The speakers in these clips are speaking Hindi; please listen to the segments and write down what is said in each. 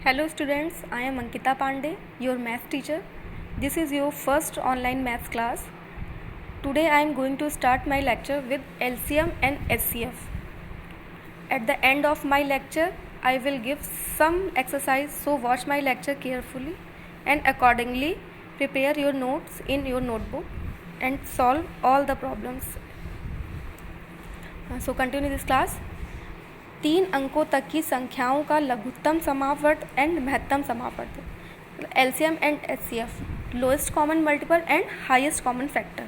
Hello students, I am Ankita Pandey, your math teacher. This is your first online math class. Today I am going to start my lecture with LCM and HCF. At the end of my lecture, I will give some exercise, so watch my lecture carefully and accordingly prepare your notes in your notebook and solve all the problems. So continue this class. 3 अंकों तक की संख्याओं का लघुत्तम समावर्त एंड महत्तम समावर्त, LCM and HCF, lowest common multiple and highest common factor.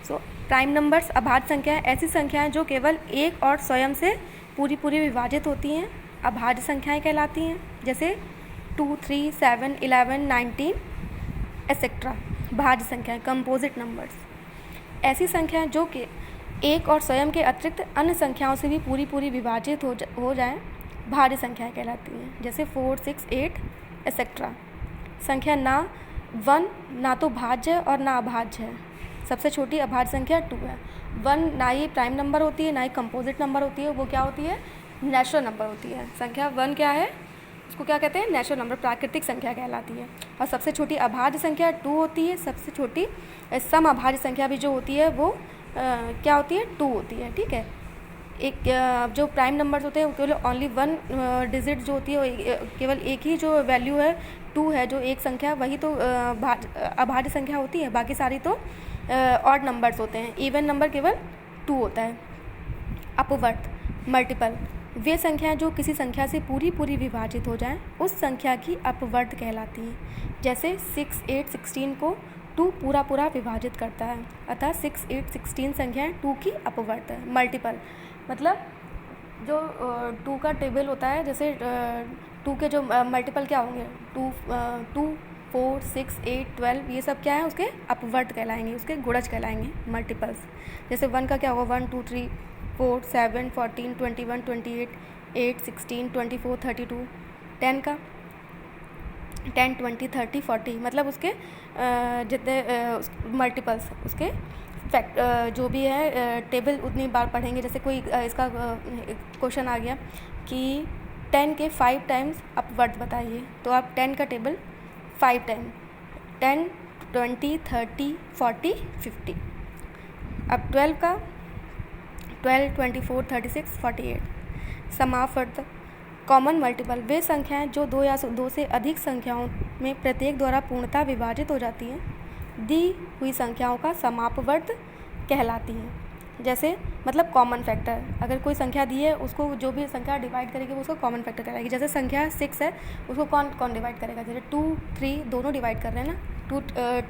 So prime numbers अभाज्य संख्याएं ऐसी संख्याएं जो केवल एक और स्वयं से पूरी विभाजित होती हैं, अभाज्य संख्याएं कहलाती हैं. जैसे 2, 3, 7, 11, 19 एक्सेट्रा. भाज्य संख्याएं कंपोजिट नंबर्स. ऐसी संख्याएं जो कि एक और स्वयं के अतिरिक्त अन्य संख्याओं से भी पूरी विभाजित हो जाएं, भाज्य संख्याएं कहलाती हैं. जैसे 4, 6, 8 एक्सेट्रा. संख्या ना 1 ना तो भाज्य है और ना अभाज्य है. सबसे छोटी अभाज्य संख्या 2 है. 1 ना ही प्राइम नंबर होती है ना ही कंपोजिट नंबर होती है, वो क्या होती है, नेचुरल नंबर होती है. संख्या 1 क्या है, उसको क्या कहते हैं, नेचुरल नंबर, प्राकृतिक संख्या कहलाती है. और सबसे छोटी अभाज्य संख्या 2 होती है. सबसे छोटी सम अभाज्य संख्या भी जो होती है वो क्या होती है, 2 होती है. ठीक है. एक जो प्राइम नंबर्स होते हैं वो केवल ओनली 1 डिजिट जो होती है, केवल एक ही जो वैल्यू है 2 है, जो एक संख्या, वही तो अभाज्य संख्या होती है. बाकी सारी तो ऑड नंबर्स होते हैं. इवन नंबर केवल 2 होता है. अपवर्त मल्टीपल, वे संख्याएं जो किसी संख्या से पूरी विभाजित हो जाएं, उस संख्या की अपवर्त कहलाती हैं. जैसे 6, 8, 16 को 2 पूरा विभाजित करता है, अतः 6, 8, 16 संख्याएं 2 की अपवर्त है. मल्टीपल मतलब जो 2 का टेबल होता है, जैसे 2 के जो मल्टीपल क्या होंगे, 2, 4, 6, 8, 12, ये सब क्या है, उसके अपवर्त कहलाएंगे, उसके गुणज कहलाएंगे, मल्टीपल्स. जैसे 1 का क्या होगा, 1, 2, 3, 4, 7, 14, 21, 28, 8, 16, 24, 32. 10 का 10, 20, 30, 40, मतलब उसके जितने मल्टीपल्स, उसके फैक्ट जो भी है टेबल उतनी बार पढ़ेंगे. जैसे कोई इसका क्वेश्चन आ गया कि 10 के 5 टाइम्स अपवर्त बताइए, तो आप 10 का टेबल 5 टाइम, 10, 20, 30, 40, 50. अब 12 का 12, 24, 36, 48. समावर्त कॉमन मल्टीपल, वे संख्याएं जो 2 या 2 से अधिक संख्याओं में प्रत्येक द्वारा पूर्णतः विभाजित हो जाती हैं, दी हुई संख्याओं का समापवर्त कहलाती हैं. जैसे मतलब कॉमन फैक्टर, अगर कोई संख्या दी है उसको जो भी संख्या डिवाइड करेगी वो उसको कॉमन फैक्टर कहलाएगी. जैसे संख्या 6 है, उसको कौन डिवाइड करेगा, जैसे 2, 3 दोनों डिवाइड कर रहे हैं ना,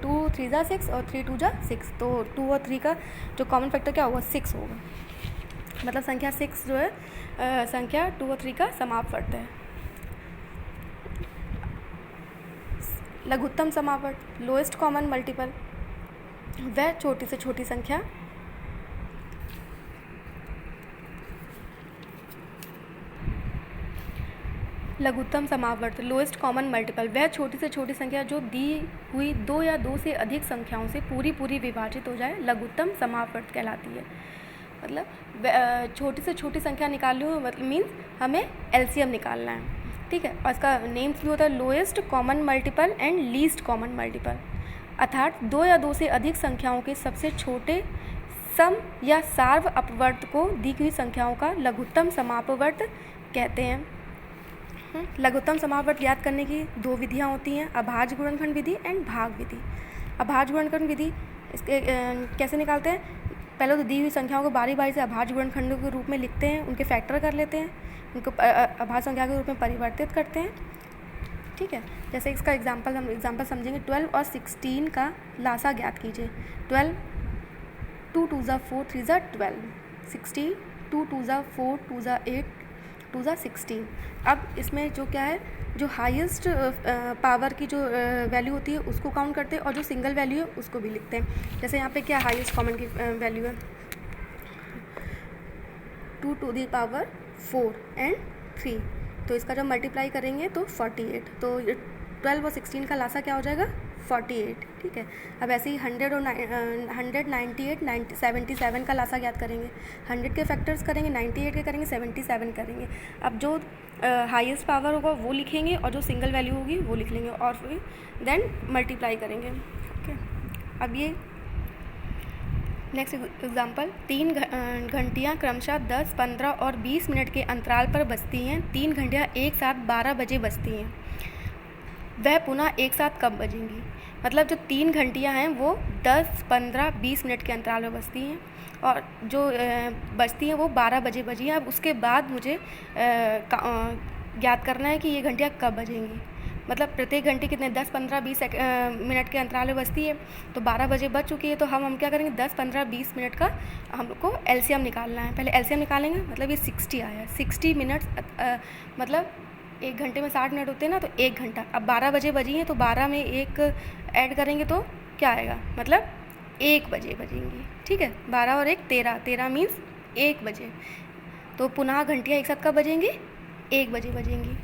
2 3 जा 6 और 3 2 जा 6, तो 2 और 3 का जो कॉमन फैक्टर क्या होगा, 6 होगा. मतलब संख्या 6 जो है संख्या 2 और 3 का समापवर्त है. लघुत्तम समावर्त, लोएस्ट कॉमन मल्टीपल, वह छोटी से छोटी संख्या लघुत्तम समावर्त, लोएस्ट कॉमन मल्टीपल, वह छोटी से छोटी संख्या जो दी हुई 2 या 2 से अधिक संख्याओं से पूरी विभाजित हो जाए, लघुत्तम समावर्त कहलाती है. मतलब छोटी से छोटी संख्या निकाल लो, मतलब मीन्स हमें LCM निकालना है. ठीक है. और इसका नेम्स भी होता है lowest common multiple and least common multiple. अर्थात 2 या 2 से अधिक संख्याओं के सबसे छोटे सम या सार्व अपवर्त को दी हुई संख्याओं का लघुत्तम समापवर्त कहते हैं. लघुत्तम समापवर्त ज्ञात करने की 2 विधियाँ होती हैं, अभाज्य गुणनखंड विधि एंड भाग विधि. अभाज्य गुणनखंड विधि इसके कैसे निकालते हैं, पहले तो दी हुई संख्याओं को बारी से अभाज्य गुणनखंडों के रूप में लिखते हैं, उनके फैक्टर कर लेते हैं, उनको अभाज्य संख्या के रूप में परिवर्तित करते हैं. ठीक है. जैसे इसका एग्जाम्पल समझेंगे. 12 और 16 का लासा ज्ञात कीजिए. 12, 2 2 जा 4, 3 जा 12. 16, 2 2 जा 4, 2 जा 8, 2 जा 16. अब इसमें जो क्या है, जो हाईएस्ट पावर की जो वैल्यू होती है उसको काउंट करते हैं, और जो सिंगल वैल्यू है उसको भी लिखते हैं. जैसे यहाँ पे क्या हाईएस्ट कॉमन की वैल्यू है, 2 टू दी पावर 4 एंड 3, तो इसका जब मल्टीप्लाई करेंगे तो 48. तो 12 और 16 का लासा क्या हो जाएगा, 48, ठीक है। अब ऐसे ही 100 और 198, 77 का लासा ज्ञात करेंगे। 100 के फैक्टर्स करेंगे, 98 के करेंगे, 77 करेंगे। अब जो हाईएस्ट पावर होगा वो लिखेंगे और जो सिंगल वैल्यू होगी वो लिख लेंगे और फिर देन मल्टीप्लाई करेंगे, ओके। अब ये नेक्स्ट एग्जांपल, 3 घंटियाँ क्रमशः 10, 15 और 20 मिनट के अंतराल पर बजती हैं। 3 घंटियाँ एक साथ 12 बजे बजती हैं, वह पुनः एक साथ कब बजेंगी? मतलब जो 3 घंटियाँ हैं वो 10, 15, 20 मिनट के अंतराल में बजती हैं और जो बजती हैं वो 12 बजे बजी हैं। अब उसके बाद मुझे ज्ञात करना है कि ये घंटियाँ कब बजेंगी। मतलब प्रत्येक घंटे कितने 10, 15, 20 मिनट के अंतराल में बजती है, तो 12 बजे बज चुकी है, तो हम क्या करेंगे 10, 15, 20 मिनट का हमको एलसीएम निकालना है। पहले एलसीएम निकालेंगे, मतलब ये 60 आया, 60 मिनट्स, मतलब एक घंटे में 60 मिनट होते हैं ना, तो 1 घंटा। अब 12 बजे बजी हैं तो 12 में 1 ऐड करेंगे तो क्या आएगा, मतलब 1 बजे बजेंगी, ठीक है। 12 और 1 13, 13 मीन्स 1 बजे। तो पुनः घंटियाँ एक साथ कब बजेंगी, 1 बजे बजेंगी।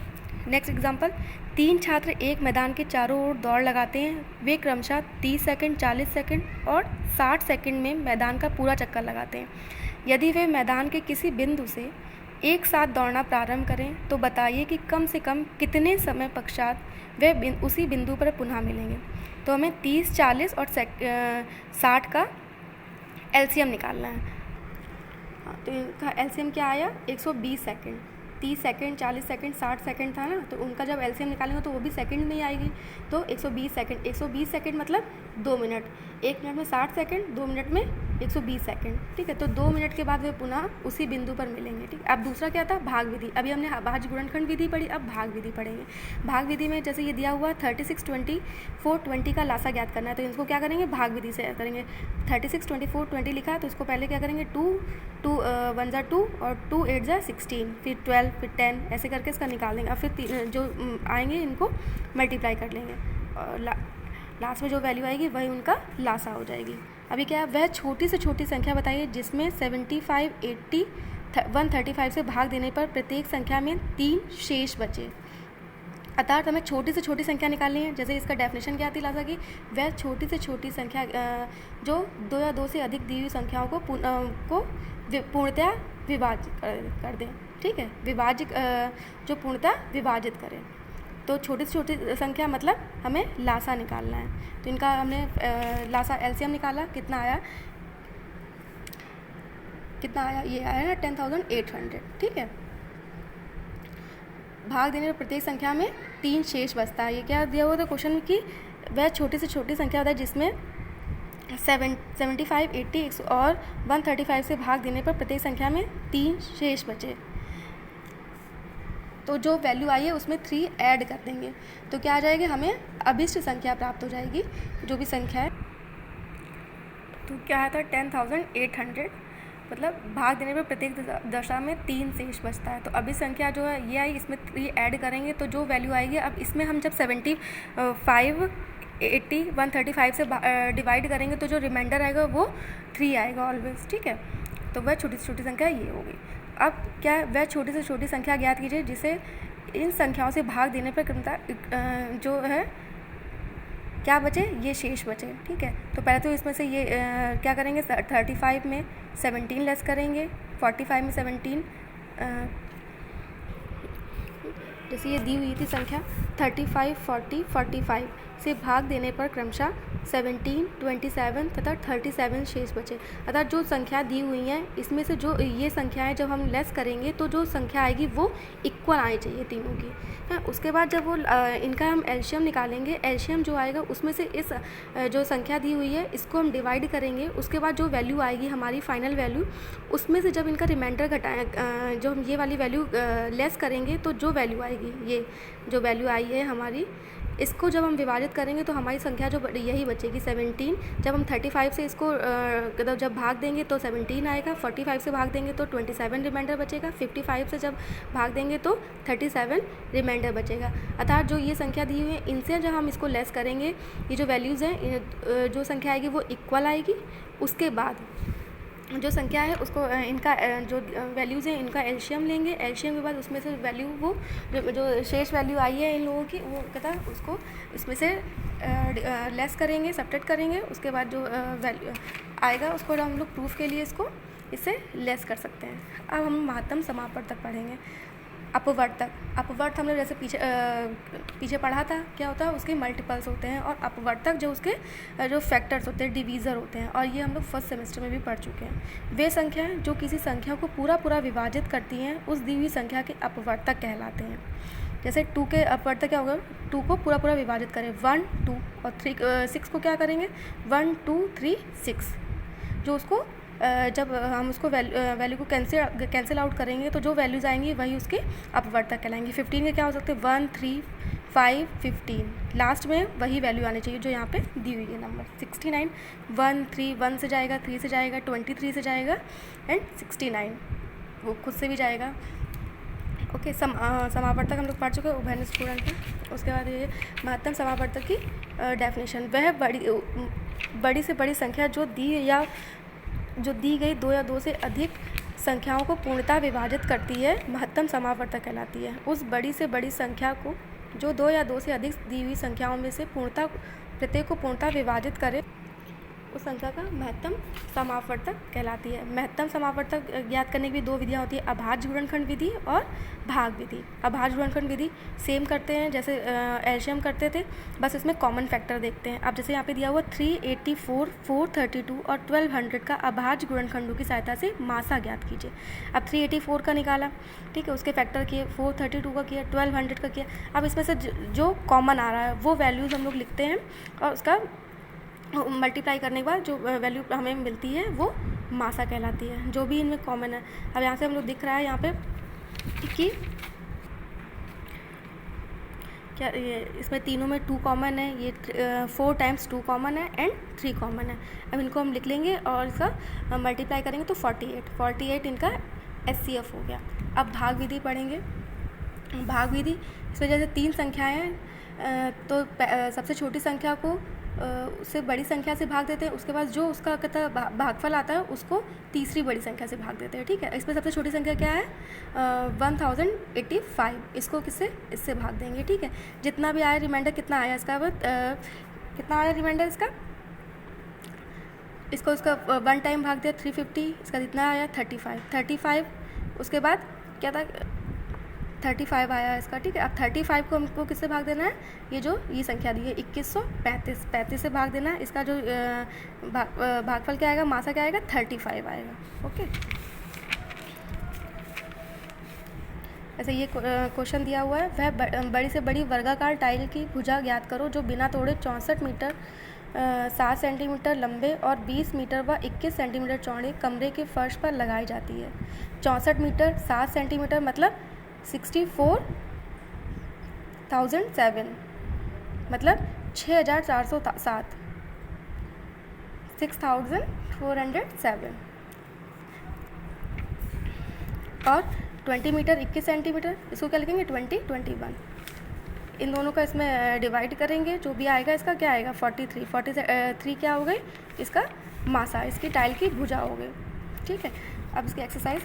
नेक्स्ट एग्जांपल, 3 छात्र एक मैदान के चारों ओर दौड़ लगाते हैं। वे क्रमशः 30 सेकंड, 40 सेकंड और 60 सेकंड में मैदान का पूरा चक्कर लगाते हैं। यदि वे मैदान के किसी बिंदु से एक साथ दौड़ना प्रारंभ करें तो बताइए कि कम से कम कितने समय पश्चात वे उसी बिंदु पर पुनः मिलेंगे। तो हमें 30, 40 और 60 का एलसीएम निकालना है। तो इनका एलसीएम क्या आया, 120 सेकंड। 30 सेकंड, 40 सेकंड, 60 सेकंड था ना, तो उनका जब एलसीएम निकालेंगे तो वो भी सेकंड में ही आएगी। तो 120 सेकंड, 120 सेकंड मतलब 2 मिनट। 1 मिनट में 60 सेकंड, 2 मिनट में 120 सेकंड, ठीक है। तो 2 मिनट के बाद वे पुनः उसी बिंदु पर मिलेंगे, ठीक। अब दूसरा क्या था, भाग विधि। अभी हमने भाज्य गुणनखंड विधि पढ़ी, अब भाग विधि पढ़ेंगे। भाग विधि में जैसे ये दिया हुआ 36, 24, 20 का लासा ज्ञात करना है, तो इसको क्या करेंगे, भाग विधि से करेंगे। 36, 24, 20 लिखा है तो इसको पहले क्या करेंगे, 2 1 जा 2 और 2 8 जा 16, फिर 12, फिर 10, ऐसे करके इसका निकाल देंगे। अब फिर जो आएंगे इनको मल्टीप्लाई कर लेंगे और लास्ट में जो वैल्यू आएगी वही उनका लासा हो जाएगी। अभी क्या है, वह छोटी से छोटी संख्या बताइए जिसमें 75, 80, 135 से भाग देने पर प्रत्येक संख्या में 3 शेष बचे। अर्थात हमें छोटी से छोटी संख्या निकालनी है। जैसे इसका डेफिनेशन क्या थी लासा की, वह छोटी से छोटी संख्या जो 2 या 2 से अधिक दी हुई संख्याओं को पूर्णतया विभाजित कर दें, ठीक है। जो पूर्णतः विभाजित करें। तो छोटी से छोटी संख्या मतलब हमें लासा निकालना है। तो इनका हमने लासा एलसीएम निकाला, कितना आया, ये आया ना 10,800, ठीक है। भाग देने पर प्रत्येक संख्या में 3 शेष बचता है। ये क्या दिया हुआ था क्वेश्चन में कि वह छोटी से छोटी संख्या होता है जिसमें 75, 80 और 135 से भाग देने पर प्रत्येक संख्या में 3 शेष बचे। तो जो वैल्यू आई है उसमें 3 ऐड कर देंगे तो क्या आ जाएगी, हमें अभिष्ट संख्या प्राप्त हो जाएगी, जो भी संख्या है। तो क्या आया था 10,800, मतलब भाग देने पर प्रत्येक दशा में 3 शेष बचता है। तो अभिष्ट संख्या जो है ये आई, इसमें 3 ऐड करेंगे तो जो वैल्यू आएगी, अब इसमें हम जब 75, 80, 135 से डिवाइड करेंगे तो जो रिमाइंडर आएगा वो 3 आएगा ऑलवेज, ठीक है। तो वह छोटी से छोटी संख्या ये होगी। अब क्या है, वह छोटी से छोटी संख्या ज्ञात कीजिए जिसे इन संख्याओं से भाग देने पर क्रमशः जो है क्या बचे, ये शेष बचे, ठीक है। तो पहले तो इसमें से ये क्या करेंगे, 35 में 17 लेस करेंगे, 45 में 17, जैसे ये दी हुई थी संख्या 35, 40, 45 से भाग देने पर क्रमशः 17, 27 तथा 37 शेष बचे। अर्थात जो संख्या दी हुई हैं इसमें से जो ये संख्याएं जब हम लेस करेंगे तो जो संख्या आएगी वो इक्वल आनी चाहिए तीनों की, है। उसके बाद जब वो इनका हम एलसीएम निकालेंगे, एलसीएम जो आएगा उसमें से इस जो संख्या दी हुई है इसको हम डिवाइड करेंगे। उसके बाद जो वैल्यू आएगी हमारी फाइनल वैल्यू, उसमें से जब इनका रिमाइंडर घटाएं, जो हम ये वाली वैल्यू लेस करेंगे तो जो वैल्यू आएगी, ये जो वैल्यू आई है हमारी, इसको जब हम विभाजित करेंगे तो हमारी संख्या जो यही बचेगी 17। जब हम 35 से इसको जब भाग देंगे तो 17 आएगा, 45 से भाग देंगे तो 27 रिमाइंडर बचेगा, 55 से जब भाग देंगे तो 37 रिमाइंडर बचेगा। अर्थात जो ये संख्या दी हुई है इनसे जब हम इसको लेस करेंगे, ये जो वैल्यूज़ हैं, जो संख्या आएगी वो इक्वल आएगी। उसके बाद जो संख्या है उसको इनका जो वैल्यूज़ हैं इनका एलसीएम लेंगे। एलसीएम के बाद उसमें से वैल्यू वो जो शेष वैल्यू आई है इन लोगों की वो कहता है उसको इसमें से लेस करेंगे, सब्ट्रैक्ट करेंगे। उसके बाद जो वैल्यू आएगा उसको हम लोग प्रूफ के लिए इससे लेस कर सकते हैं। अब हम महत्तम समापवर्तक पढ़ेंगे। अपवर्तक, अपवर्त हमने जैसे पीछे पढ़ा था, क्या होता है उसके मल्टीपल्स होते हैं, और अपवर्तक जो उसके जो फैक्टर्स होते हैं, डिवीज़र होते हैं, और ये हम लोग फर्स्ट सेमेस्टर में भी पढ़ चुके हैं। वे संख्याएं जो किसी संख्या को पूरा विभाजित करती हैं उस दी हुई संख्या के अपवर्तक कहलाते हैं। जैसे 2 के अपवर्तक क्या होगा, 2 को पूरा विभाजित करें, 1 2 और 6 को क्या करेंगे 1 2 3 6, जो उसको जब हम उसको वैल्यू को कैंसिल आउट करेंगे तो जो वैल्यूज़ आएंगी वही उसके अपवर्तक कहलाएंगे। 15 के क्या हो सकते हैं 1 3 5 15, लास्ट में वही वैल्यू आनी चाहिए जो यहाँ पे दी हुई है नंबर। 69 1 3 1 से जाएगा, 3 से जाएगा, 23 से जाएगा, एंड 69 वो खुद से भी जाएगा। ओके, समावर्तक हम लोग पढ़ चुके हैं उभयनिष्ठ स्टूडेंट में। उसके बाद ये महत्तम समावर्तक की डेफिनेशन, वह बड़ी से बड़ी संख्या जो दी गई 2 या 2 से अधिक संख्याओं को पूर्णतः विभाजित करती है महत्तम समावर्तक कहलाती है। उस बड़ी से बड़ी संख्या को जो 2 या 2 से अधिक दी हुई संख्याओं में से प्रत्येक को पूर्णतः विभाजित करे उस संख्या का महत्तम समावर्तक कहलाती है। महत्तम समावर्तक ज्ञात करने की भी 2 विधियाँ होती है, अभाज्य गुणनखंड विधि और भाग विधि। अभाज्य गुणनखंड विधि सेम करते हैं जैसे एलसीएम करते थे, बस इसमें कॉमन फैक्टर देखते हैं। अब जैसे यहाँ पे दिया हुआ 384 432 और 1200 का अभाज्य गुणनखंडों की सहायता से मासा ज्ञात कीजिए। अब 384 का निकाला, ठीक है, उसके फैक्टर किए, 432 का किया, 1200 का किया। अब इसमें से जो कॉमन आ रहा है वो वैल्यूज़ हम लोग लिखते हैं और उसका मल्टीप्लाई करने के बाद जो वैल्यू हमें मिलती है वो मासा कहलाती है, जो भी इनमें कॉमन है। अब यहाँ से हम लोग दिख रहा है यहाँ पे कि क्या ये इसमें तीनों में 2 कॉमन है, ये 4 टाइम्स 2 कॉमन है एंड 3 कॉमन है। अब इनको हम लिख लेंगे और इसका मल्टीप्लाई करेंगे तो 48 इनका एचसीएफ हो गया। अब भाग विधि पढ़ेंगे। भाग विधि इसमें जैसे 3 संख्याएँ हैं तो सबसे छोटी संख्या को उससे बड़ी संख्या से भाग देते हैं, उसके बाद जो उसका कहता भागफल आता है उसको तीसरी बड़ी संख्या से भाग देते हैं, ठीक है। इसमें सबसे छोटी संख्या क्या है 1085, इसको इससे भाग देंगे, ठीक है। जितना भी आया रिमाइंडर कितना आया इसका कितना आया रिमाइंडर इसको उसका 1 टाइम भाग दिया 350, इसका जितना आया 35, उसके बाद क्या था 35 आया इसका, ठीक है। अब 35 को हमको किससे भाग देना है, ये संख्या दी है 2135 से भाग देना है। इसका जो भागफल क्या आएगा, मासा क्या आएगा 35 आएगा। ओके, ऐसे ये क्वेश्चन दिया हुआ है, वह बड़ी से बड़ी वर्गाकार टाइल की भुजा ज्ञात करो जो बिना तोड़े 64 मीटर 7 सेंटीमीटर लंबे और 20 मीटर व 21 सेंटीमीटर चौड़े कमरे के फर्श पर लगाई जाती है। 64 मीटर 7 सेंटीमीटर मतलब 64,007 मतलब 6,407 6,407 और 20 मीटर 21 सेंटीमीटर, इसको क्या लिखेंगे 20 इन दोनों का इसमें डिवाइड करेंगे, जो भी आएगा इसका क्या आएगा 43 क्या हो गई इसका मासा, इसकी टाइल की भुजा हो गई, ठीक है। अब इसकी एक्सरसाइज